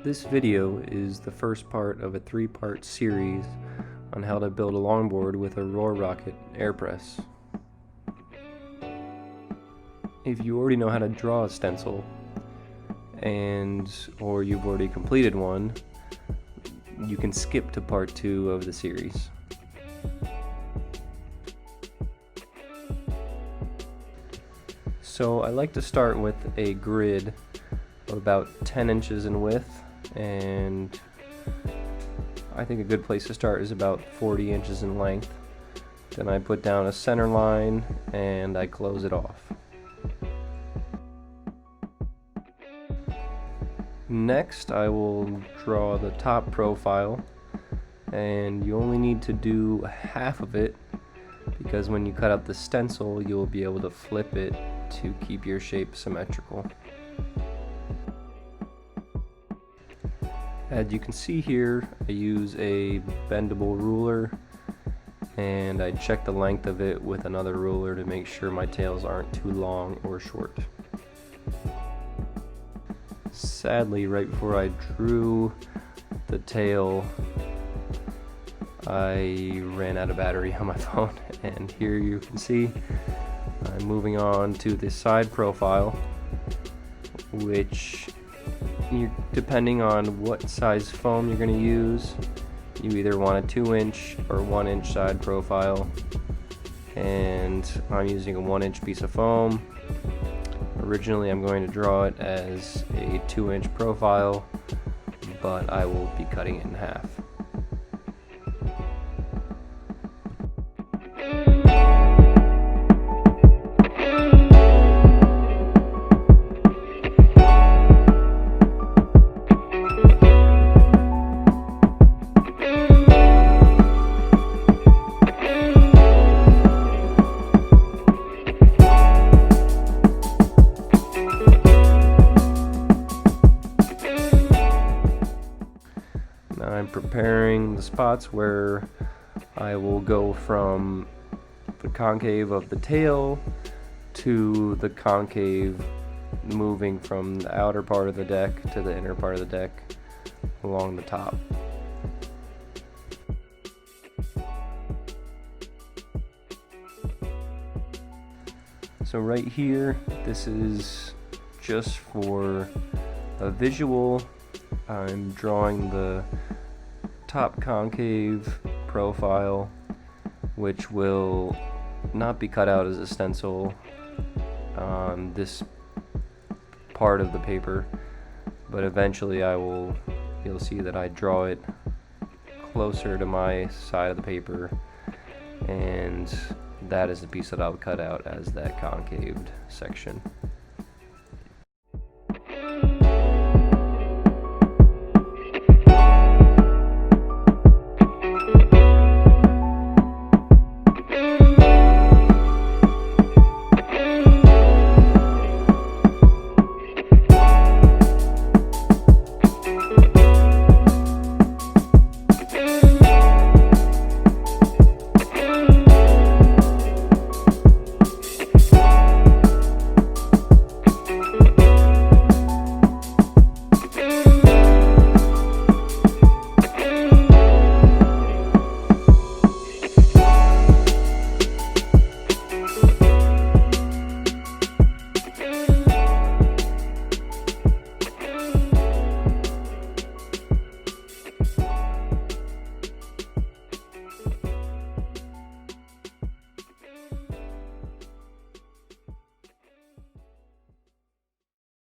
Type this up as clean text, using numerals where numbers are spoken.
This video is the first part of a 3-part series on how to build a longboard with a Roarockit air press. If you already know how to draw a stencil or you've already completed one, you can skip to part 2 of the series. So I like to start with a grid of about 10 inches in width, and I think a good place to start is about 40 inches in length. Then I put down a center line and I close it off. Next, I will draw the top profile, and you only need to do half of it because when you cut out the stencil, you'll be able to flip it to keep your shape symmetrical. As you can see here, I use a bendable ruler, and I check the length of it with another ruler to make sure my tails aren't too long or short. Sadly, right before I drew the tail, I ran out of battery on my phone, and here you can see I'm moving on to the side profile, which depending on what size foam you're going to use, you either want a 2-inch or 1-inch side profile, and I'm using a 1-inch piece of foam. Originally I'm going to draw it as a 2-inch profile, but I will be cutting it in half. I'm preparing the spots where I will go from the concave of the tail to the concave, moving from the outer part of the deck to the inner part of the deck along the top. So right here, this is just for a visual. I'm drawing the top concave profile, which will not be cut out as a stencil on this part of the paper, but eventually you'll see that I draw it closer to my side of the paper, and that is the piece that I'll cut out as that concaved section.